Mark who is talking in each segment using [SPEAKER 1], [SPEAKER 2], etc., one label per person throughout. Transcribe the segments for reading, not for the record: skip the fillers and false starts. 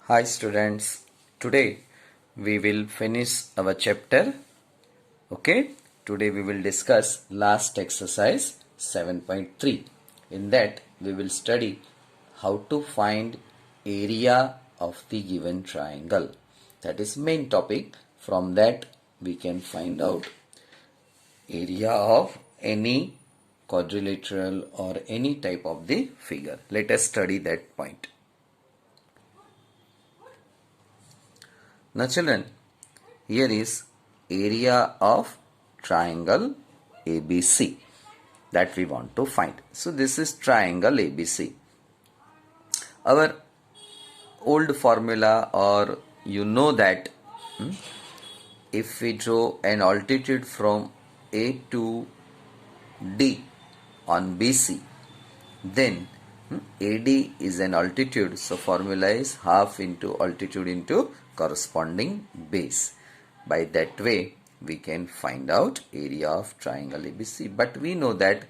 [SPEAKER 1] Hi students, today we will finish our chapter. Okay, today we will discuss last exercise 7.3. In that we will study how to find area of the given triangle. That is main topic. From that we can find out area of any quadrilateral or any type of the figure. Let us study that point. Now children, here is area of triangle ABC that we want to find. So this is triangle ABC. Our old formula, or you know that if we draw an altitude from A to D on BC, then AD is an altitude, so formula is half into altitude into corresponding base. By that way we can find out area of triangle ABC, but we know that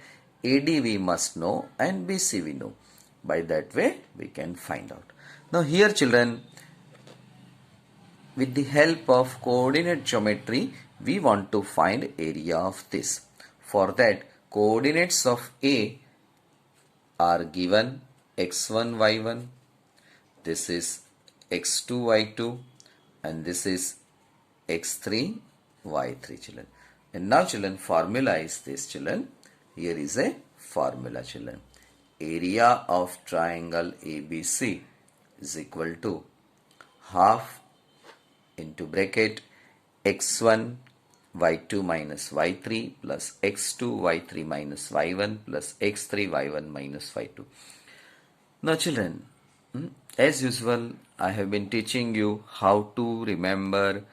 [SPEAKER 1] AD we must know and BC we know. By that way we can find out. Now here children, with the help of coordinate geometry we want to find area of this. For that, coordinates of A are given x1 y1, this is x2 y2, and this is x3 y3 children. And now children, formula is this children. Here is a formula children. Area of triangle ABC is equal to half into bracket x1 y2 minus y3 plus x2 y3 minus y1 plus x3 y1 minus y2. Now children, as usual I have been teaching you how to remember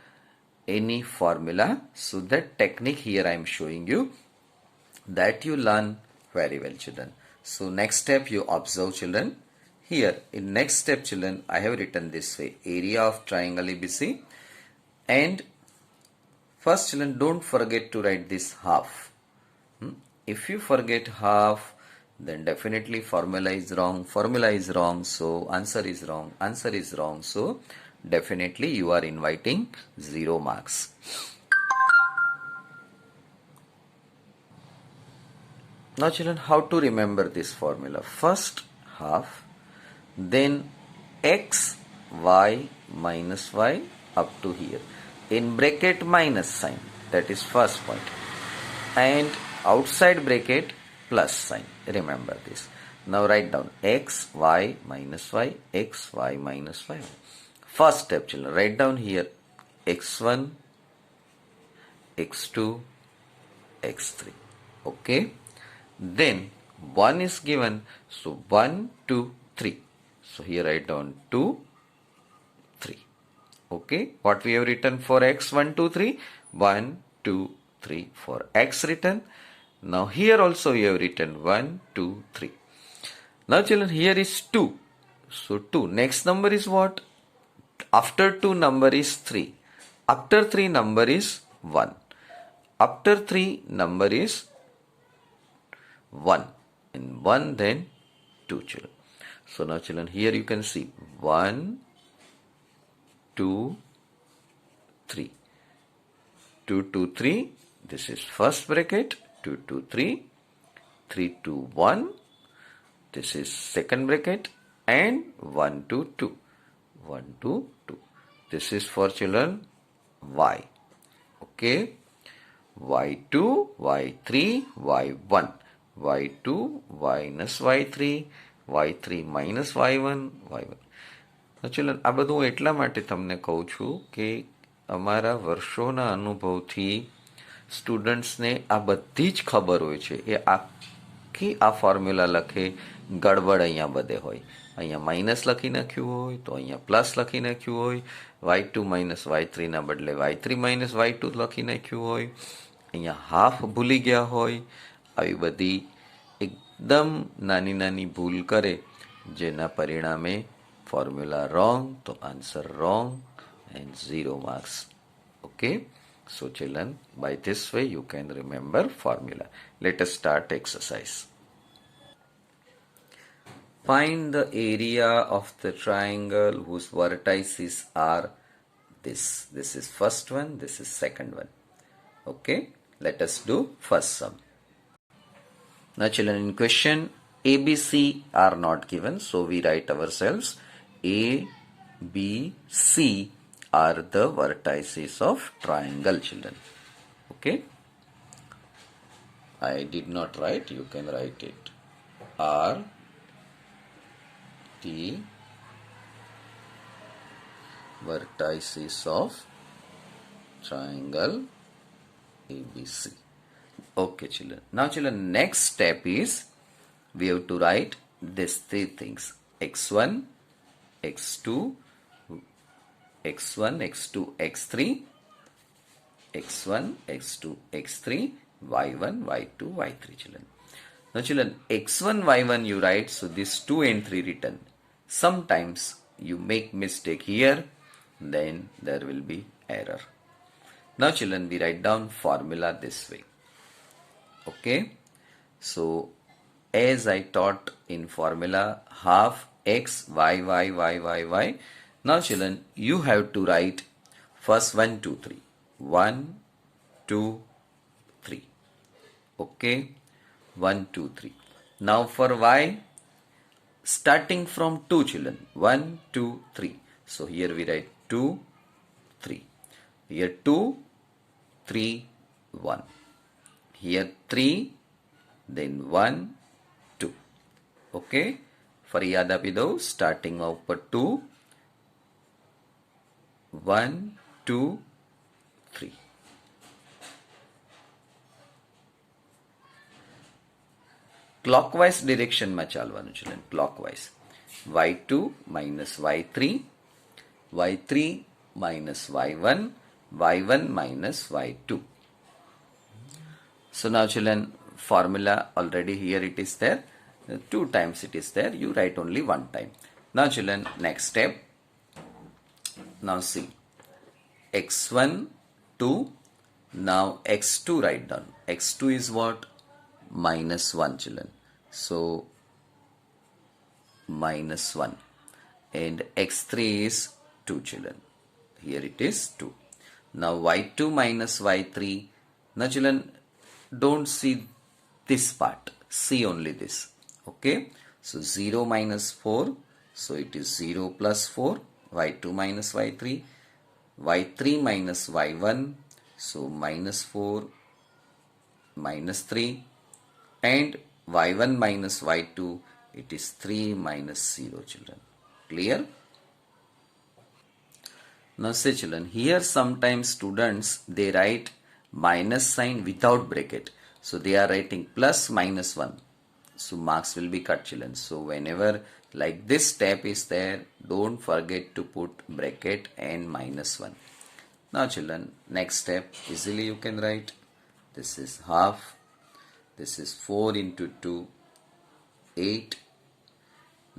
[SPEAKER 1] any formula. So that technique here I am showing you, that you learn very well children. So next step you observe children. Here in next step children, I have written this way, area of triangle ABC. And first children, don't forget to write this half. If you forget half, then definitely formula is wrong, so answer is wrong, so definitely you are inviting 0 marks. Now children, how to remember this formula? First half, then x, y minus y up to here. In bracket minus sign, that is first point. And outside bracket plus sign. Remember this. Now write down x, y minus y, x, y minus y. First step children, write down here x1, x2, x3. Okay. Then 1 is given, so 1, 2, 3. So here write down 2, 3. Okay. What we have written for x, 1, 2, 3? 1, 2, 3 for x written. Now here also you have written 1, 2, 3. Now children, here is 2. So 2. Next number is what? After 2 number is 3. After 3 number is 1. After 3 number is 1. In 1 then 2 children. So now children, here you can see 1, 2, 3. 2, 2, 3. This is first bracket. 2, 2, 3. 3, 2, 1. This is second bracket. And 1, 2, 2. 1, 2, 2. This is for children y. Okay. y2, y3, y1. y2 minus y3, y3 minus y1, y1. ચલો આ બધું હું એટલા માટે તમને કહું છું કે અમારા વર્ષોના અનુભવથી સ્ટુડન્ટ્સને આ બધી જ ખબર હોય છે. એ આખી આ ફોર્મ્યુલા લખે, ગડબડ અહીંયા બધે હોય. અહીંયા માઇનસ લખી નાખ્યું હોય તો અહીંયા પ્લસ લખી નાખ્યું હોય. y2 માઇનસ y3ના બદલે y3 માઇનસ y2 લખી નાખ્યું હોય. અહીંયા હાફ ભૂલી ગયા હોય. આવી બધી એકદમ નાની નાની ભૂલ કરે, જેના પરિણામે formula wrong, so answer wrong and 0 marks. Okay. So children, by this way you can remember formula. Let us start exercise. find the area of the triangle whose vertices are this. This is first one, this is second one. Okay, let us do first sum. Now children, in question A, B, C are not given, so we write ourselves A, B, C are the vertices of triangle, children. Okay, I did not write, you can write it. Are the vertices of triangle ABC. Okay, children. Now, children, next step is we have to write these three things: x1, x2, x1, x2, x3, x1, x2, x3, y1, y2, y3, children. Now, children, x1, y1 you write, so this 2 and 3 written. Sometimes you make mistake here, then there will be error. Now, children, we write down formula this way. Okay, so as I taught in formula, half x y y y y y. Now children, you have to write first 1 2 3 1 2 3. Okay, 1 2 3. Now for y, starting from 2, children, 1 2 3. So here we write 2 3. Here 2 3 1. Here 3, then 1, 2. Okay. ફરી યાદ આપી દઉં, સ્ટાર્ટિંગમાં ઉપર 2, 1 2 3. Clockwise ડિરેક્શનમાં ચાલવાનું છે. Clockwise y2 minus y3, y3 minus y1, y1 minus y2. So now children, formula already here it is there. 2 times it is there. You write only 1 time. Now children, next step. Now see. x1 2. Now x2 write down. x2 is what? Minus 1, children. So minus 1. And x3 is 2, children. Here it is 2. Now y2 minus y3. Now children, don't see this part, see only this. Okay, so 0 minus 4, so it is 0 plus 4, y2 minus y3, y3 minus y1, so minus 4 minus 3, and y1 minus y2, it is 3 minus 0, children. Clear? Now say children, here sometimes students they write minus sign without bracket. So they are writing plus minus 1. So marks will be cut, children. So whenever like this step is there, don't forget to put bracket and minus 1. Now children, next step, easily you can write. This is half. This is 4 into 2, 8.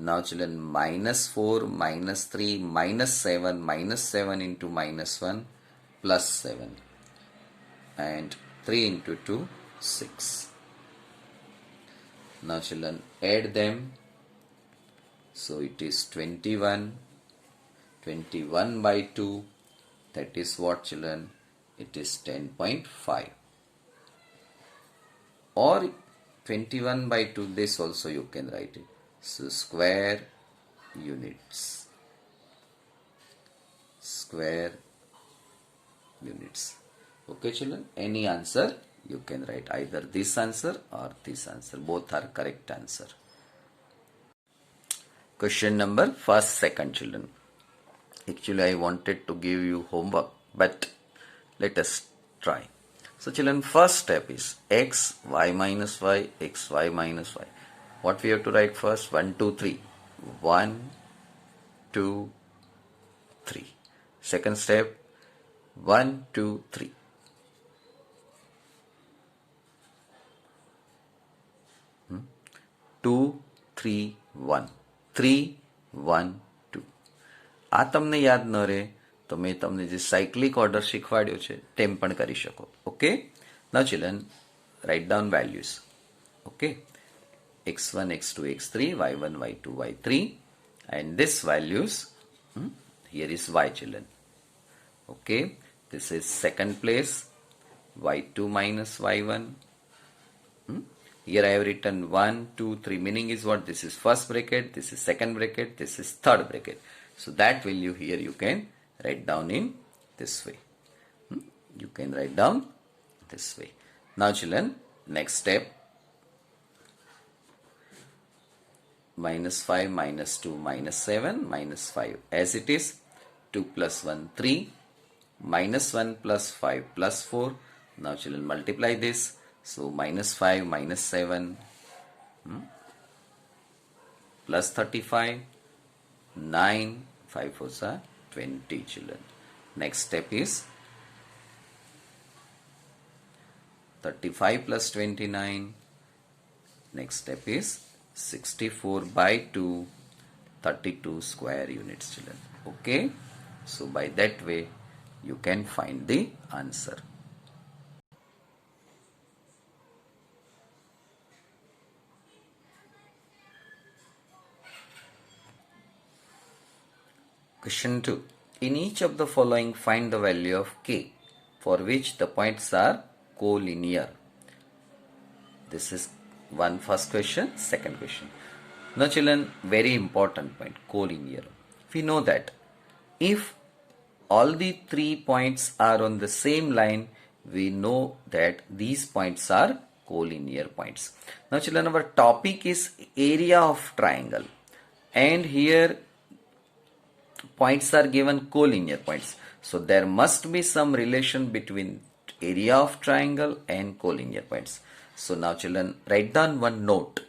[SPEAKER 1] Now children, minus 4, minus 3, minus 7 into minus 1, plus 7. And 3 into 2, 6. Now children, add them. So it is 21. 21 by 2. That is what, children? It is 10.5. Or 21 by 2, this also you can write it. So square units. Square units. Okay children, any answer you can write, either this answer or this answer. Both are correct answer. Question number first, second, children. Actually I wanted to give you homework, but let us try. So children, first step is x, y minus y, x, y minus y. What we have to write first? 1 2 3. 1 2 3. Second step, 1 2 3. 2 3 1. 3 1 2. આ તમને યાદ ન રહે તો મેં તમને જે cyclic order શીખવાડ્યો છે તેમ પણ કરી શકો. Okay, now children, write down values. Okay, x1, x2, x3, y1, y2, y3, and this values, here is y, children. Okay, this is second place, y2 minus y1. Here I have written 1, 2, 3, meaning is what? This is first bracket, this is second bracket, this is third bracket. So that value here you can write down in this way. You can write down this way. Now children, next step, minus 5, minus 2, minus 7, minus 5 as it is. 2 plus 1, 3, minus 1 plus 5 plus 4. Now children, multiply this. So minus 5 minus 7 plus 35, 9, 5 4s are 20, children. Next step is 35 plus 29. Next step is 64 by 2, 32 square units, children. Okay, so by that way you can find the answer. Question 2. In each of the following find the value of k for which the points are collinear. This is one first question, second question. Now children, very important point, collinear. We know that if all the 3 points are on the same line, we know that these points are collinear points. Now children, our topic is area of triangle, and here points are given collinear points. So there must be some relation between area of triangle and collinear points. So now children, write down one note.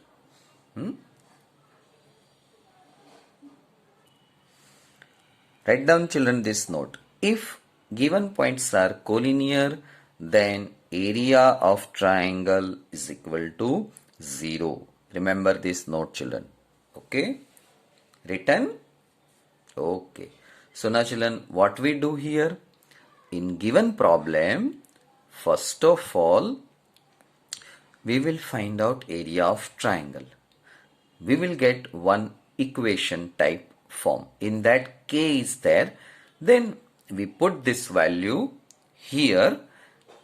[SPEAKER 1] Write down children this note. If given points are collinear, then area of triangle is equal to 0. Remember this note children. Okay. Written. Okay. So now children, what we do here? In given problem, first of all, we will find out area of triangle. We will get one equation type form. In that k is there, then we put this value here,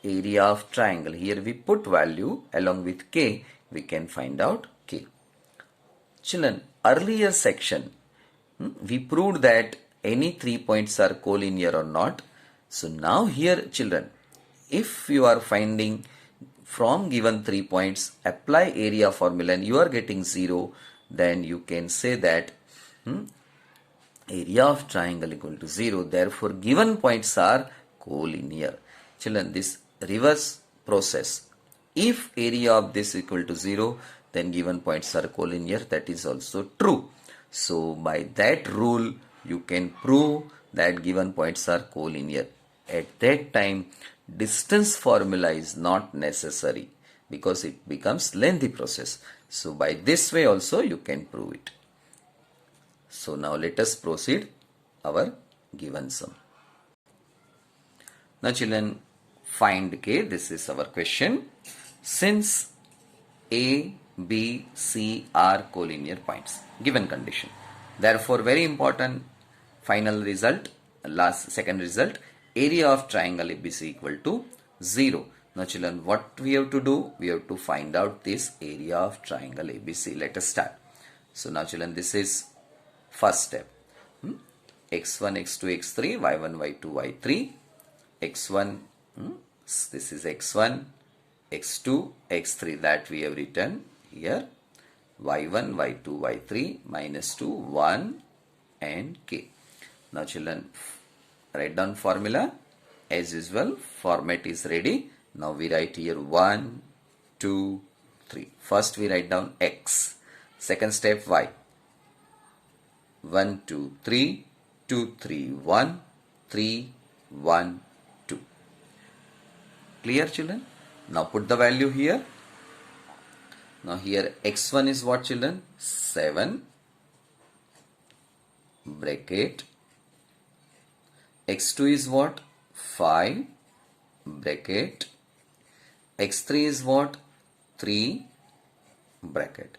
[SPEAKER 1] area of triangle. Here we put value along with k, we can find out k. Children, earlier section, we proved that any 3 points are collinear or not. So now here children, if you are finding from given 3 points, apply area formula and you are getting 0, then you can say that area of triangle equal to 0. Therefore, given points are collinear. Children, this reverse process. If area of this equal to 0, then given points are collinear. That is also true. So, by that rule, you can prove that given points are collinear. At that time, distance formula is not necessary because it becomes lengthy process. So, by this way also you can prove it. So, now let us proceed our given sum. Now, children, find k. This is our question. Since A, B, C are collinear points, given condition. Therefore, very important final result, second result, area of triangle ABC equal to 0. Now children, what we have to do? We have to find out this area of triangle ABC. Let us start. So now children, this is first step. x1, x2, x3, y1, y2, y3. x1, this is x1, x2, x3 that we have written here. y1, y2, y3, minus 2, 1 and k. Now children, write down formula. As usual, format is ready. Now we write here 1, 2, 3. First we write down x. Second step y. 1, 2, 3, 2, 3, 1, 3, 1, 2. Clear children? Now put the value here. Now here x1 is what children? 7 bracket. x2 is what? 5 bracket. x3 is what? 3 bracket.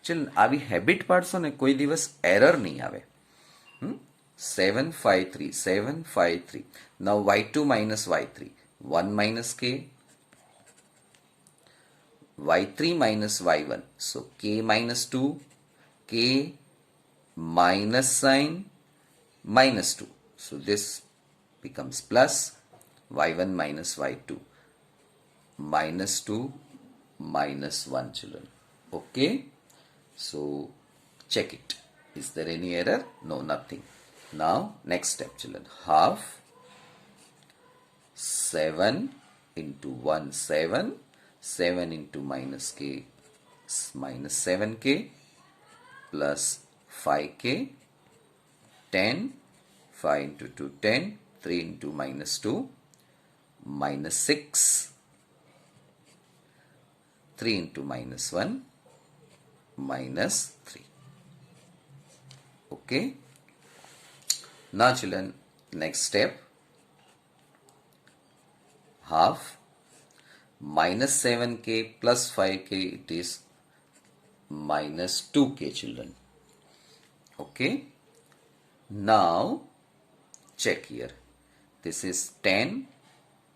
[SPEAKER 1] ચલ આવી habit પાડશો ને કોઈ દિવસ error નહીં આવે. 753, 753. Now y2 minus y3, 1 minus k, y3 minus y1. So k minus 2, k minus sign minus 2. So this becomes plus y1 minus y2, minus 2 minus 1, children. Okay. So check it. Is there any error? No, nothing. Now next step, children. Half 7 into 1, 7. 7 into minus k, minus 7k, plus 5k, 10. 5 into 2, 10. 3 into minus 2, minus 6. 3 into minus 1, minus 3. Okay. Now children, next step. Half minus 7k plus 5k, it is minus 2k, children. Okay. Now check here. This is 10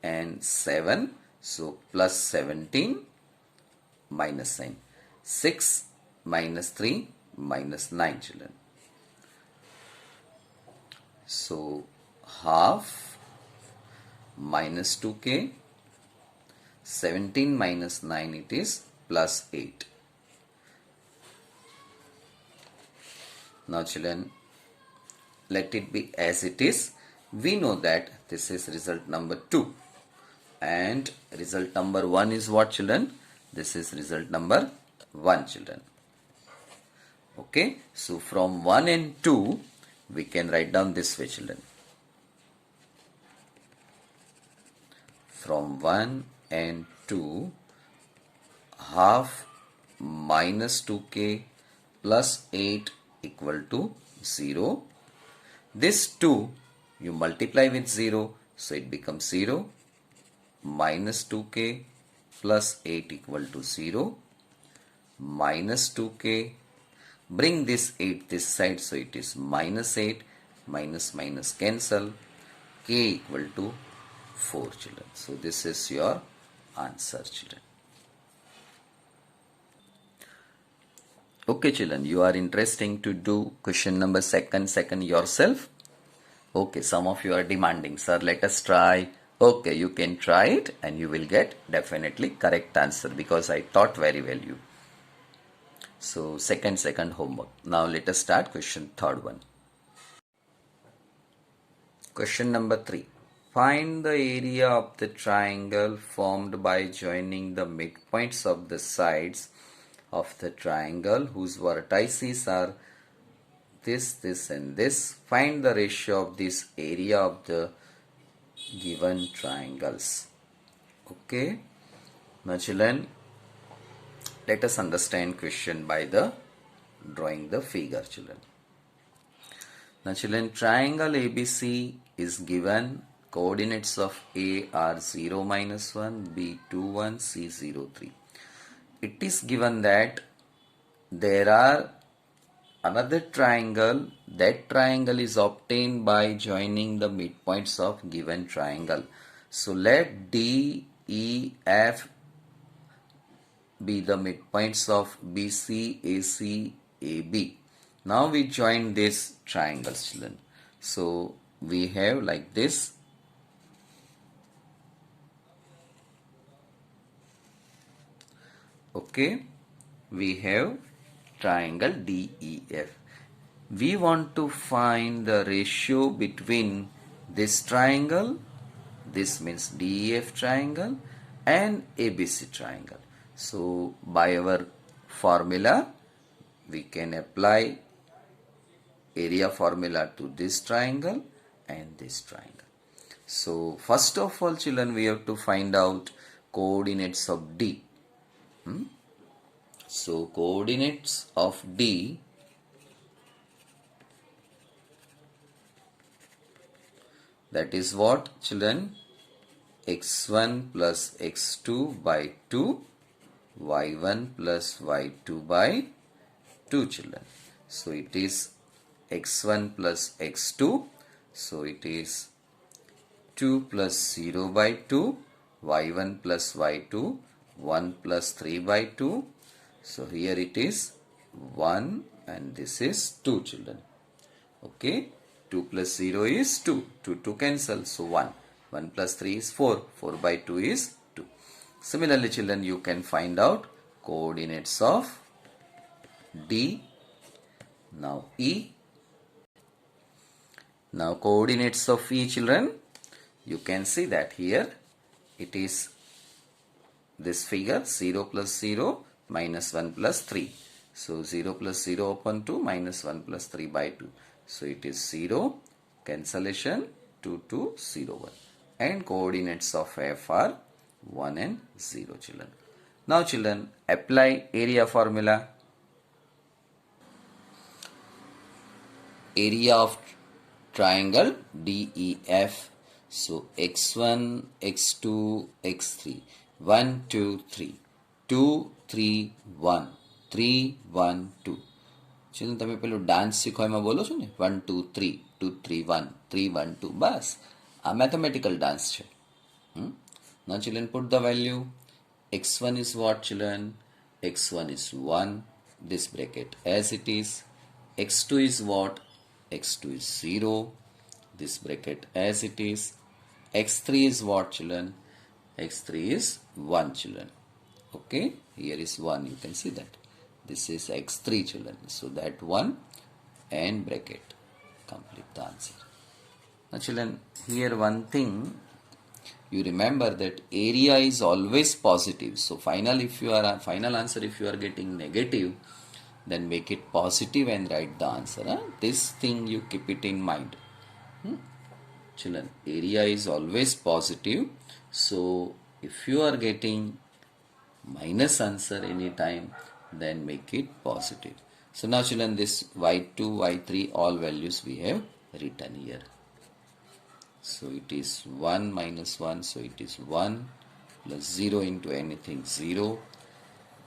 [SPEAKER 1] and 7. So plus 17 minus sign. 6 minus 3 minus 9, children. So half minus 2k, 17 minus 9, it is plus 8. Now children, let it be as it is. We know that this is result number 2 and result number 1 is what, children? This is result number 1, children. Okay. So from 1 and 2 we can write down this way, children. From 1 and 2, half minus 2k plus 8 equal to 0. This 2 you multiply with 0, so it becomes 0. Minus 2k plus 8 equal to 0. Minus 2k. Bring this 8 this side, so it is minus 8. Minus minus cancel. K equal to 4, children. So this is your answer, children. Okay, children, you are interesting to do question number second yourself. Okay, some of you are demanding, sir, let us try. Okay, you can try it and you will get definitely correct answer because I taught very well you. So second homework. Now let us start question third one. Question number 3. Find the area of the triangle formed by joining the midpoints of the sides of the triangle whose vertices are this, this and this. Find the ratio of this area of the given triangles. Okay. Now children, let us understand question by the drawing the figure, children. Now children, triangle ABC is given. Coordinates of A are 0, -1, B 2, 1, C 0, 3. It is given that there are another triangle. That triangle is obtained by joining the midpoints of given triangle. So let D, E, F be the midpoints of BC, AC, AB. Now we join this triangles, children. So we have like this. Okay, we have triangle DEF. We want to find the ratio between this triangle, this means DEF triangle, and ABC triangle. So by our formula we can apply area formula to this triangle and this triangle. So first of all, children, we have to find out coordinates of D. So coordinates of D that is what, children? x1 plus x2 by 2, y1 plus y2 by 2 children. So it is x1 plus x2. So it is 2 plus 0 by 2, y1 plus y2, 1 plus 3 by 2. So here it is 1 and this is 2 children. Okay, 2 plus 0 is 2, 2 cancel, so 1. 1 plus 3 is 4, 4 by 2 is 2. Similarly children, you can find out coordinates of D. Now E. Now coordinates of E children, you can see that here it is this figure 0 plus 0 minus 1 plus 3. So 0 plus 0 upon 2 minus 1 plus 3 by 2. So it is 0, cancellation 2, 2, 0, 1. And coordinates of F are 1 and 0 children. Now children, apply area formula. Area of triangle DEF. So x1, x2, x3. 1, 2, 3. 2, 3, 1. 3, 1, 2. ચલો તમે પેલું dance શીખો એમાં બોલો છો ને 1 2 3 2 3 1 3 1 2 બસ આ mathematical dance છે. Now children, put the value. x1 is what children? x1 is 1, this bracket as it is. x2 is what? x2 is 0, this bracket as it is. x3 is what children? x3 is 1 children. Okay, here is 1, you can see that. This is x3 children. So that 1 and bracket. Complete the answer. Now children, here one thing. You remember that area is always positive. So final answer if you are getting negative, then make it positive and write the answer. This thing you keep it in mind. Children, area is always positive. So if you are getting minus answer anytime, then make it positive. So now children, this y2, y3 all values we have written here. So it is 1 minus 1, so it is 1 plus 0 into anything 0,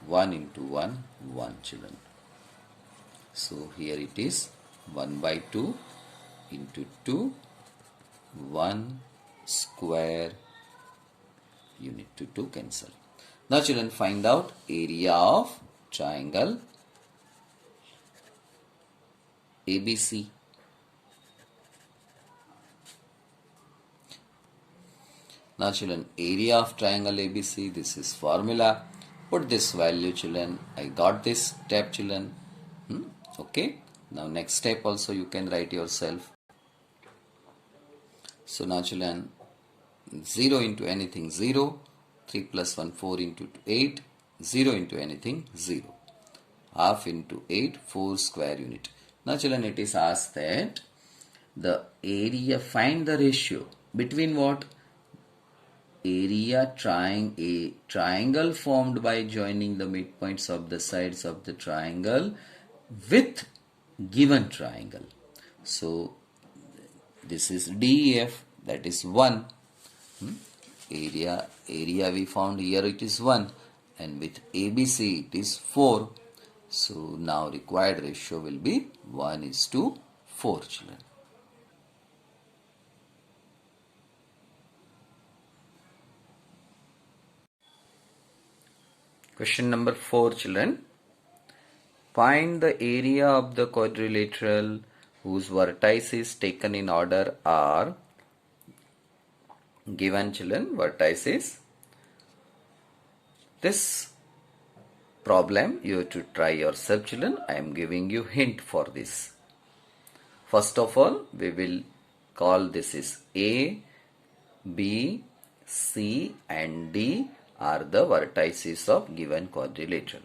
[SPEAKER 1] 1 into 1, 1 children. So here it is 1 by 2 into 2, 1 square, you need to 2 cancel. Now children, find out area of triangle ABC. Now children, area of triangle ABC, this is formula. Put this value children. I got this step children. Okay. Now next step also you can write yourself. So now children, 0 into anything 0. 3 plus 1 4 into 8. 0 into anything 0. Half into 8, 4 square unit. Now children, it is asked that the area, find the ratio between what? Area triangle formed by joining the midpoints of the sides of the triangle with given triangle. So this is DEF, that is 1. Area we found here, it is 1, and with ABC it is 4. So now required ratio will be 1:4 children. Question number 4 children. Find the area of the quadrilateral whose vertices taken in order are given children. Vertices. This problem you have to try yourself children. I am giving you hint for this. First of all, we will call this is A, B, C and D are the vertices of given quadrilateral.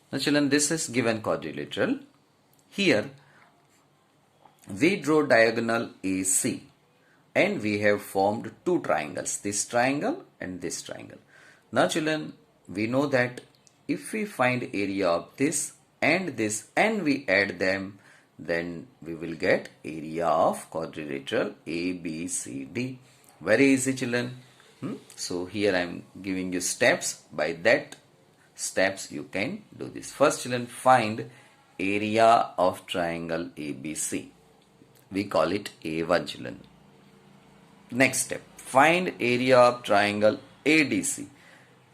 [SPEAKER 1] Now children, this is given quadrilateral. Here we draw diagonal AC and we have formed two triangles, this triangle and this triangle. Now children, we know that if we find area of this and this and we add them, then we will get area of quadrilateral ABCD. Very easy children. So here I am giving you steps. By that steps you can do this. First children, find area of triangle ABC. We call it A1 children. Next step, find area of triangle ADC.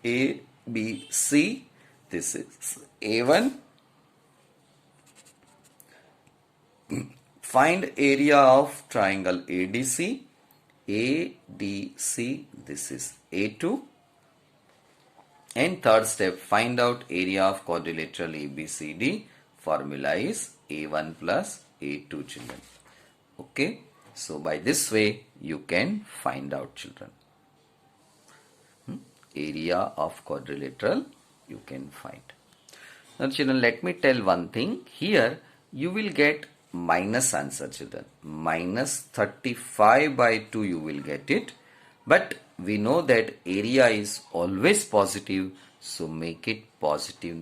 [SPEAKER 1] ABC, this is A1. Find area of triangle ADC. ADC, this is A2. And third step, find out area of quadrilateral ABCD. Formula is A1 plus A2 children. Okay. So by this way you can find out children. Area of quadrilateral you can find. Now children, let me tell one thing. Here you will get minus answer children. Minus 35 by 2 you will get it. But we know that area is always positive. So make it positive.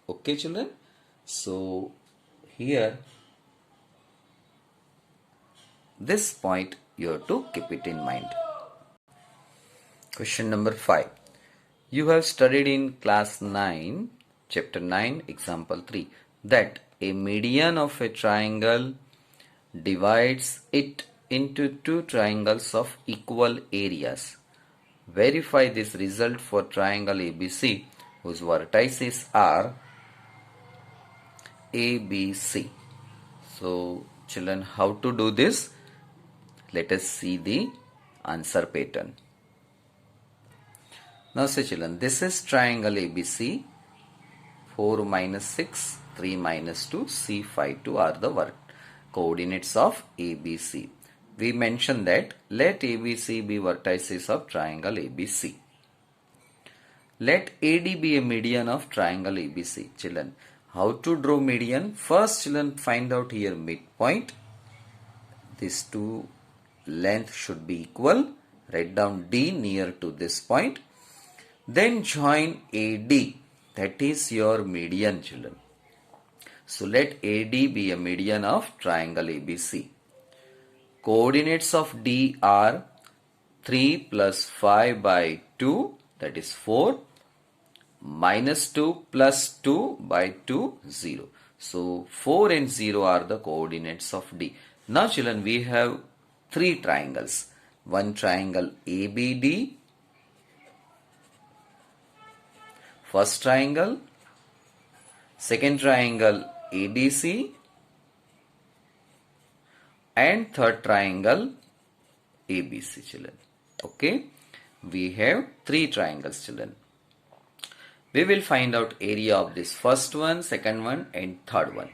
[SPEAKER 1] Okay children. So here this point you have to keep it in mind. Question number 5. You have studied in class 9, chapter 9, example 3, that a median of a triangle divides it into two triangles of equal areas. Verify this result for triangle ABC whose vertices are ABC. So children, how to do this? Let us see the answer pattern. Now say children, this is triangle ABC. 4 minus 6, 3 minus 2, C 5, 2 are the coordinates of ABC. We mentioned that let ABC be vertices of triangle ABC. Let AD be a median of triangle ABC. Children, how to draw median? First children, find out here midpoint. These two length should be equal. Write down D near to this point. Then join AD. That is your median children. So let AD be a median of triangle ABC. Coordinates of D are 3 plus 5 by 2, that is 4. Minus 2 plus 2 by 2, 0. So 4 and 0 are the coordinates of D. Now children, we have three triangles. One triangle ABD, first triangle, second triangle ADC, and third triangle ABC children. Okay, we have three triangles children. We will find out area of this first one, second one, and third one.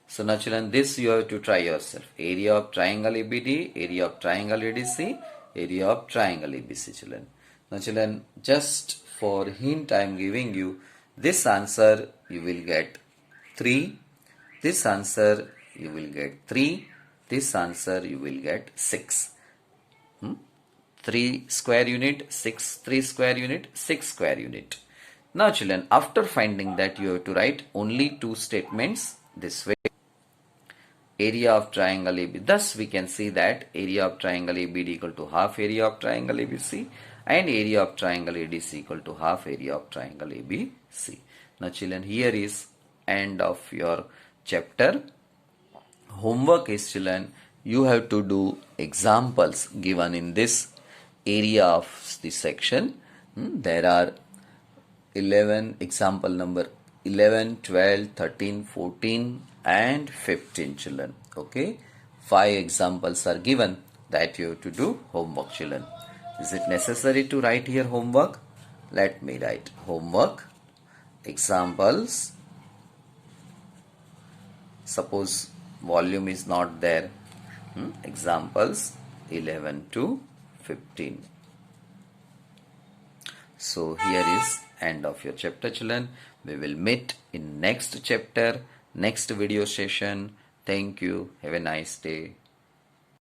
[SPEAKER 1] So now children, this you have to try yourself. Area of triangle ABD, area of triangle ADC, area of triangle ABC children. Now children, just for hint I am giving you, this answer you will get 3, this answer you will get 3, this answer you will get 6. 3 square unit, 6, 3 square unit, 6 square unit. Now children, after finding that you have to write only two statements this way. Area of triangle AB. Thus we can see that area of triangle ABD equal to half area of triangle ABC and area of triangle ADC equal to half area of triangle ABC. Now children, here is end of your chapter. Homework is children, you have to do examples given in this area of the section. There are 11 example number 11, 12, 13, 14 and 15 children. Okay, 5 examples are given that you have to do homework children. Is it necessary to write here homework? Let me write homework examples. Suppose volume is not there. Examples 11 to 15. So here is end of your chapter children. We will meet in next chapter, next video session. Thank you. Have a nice day.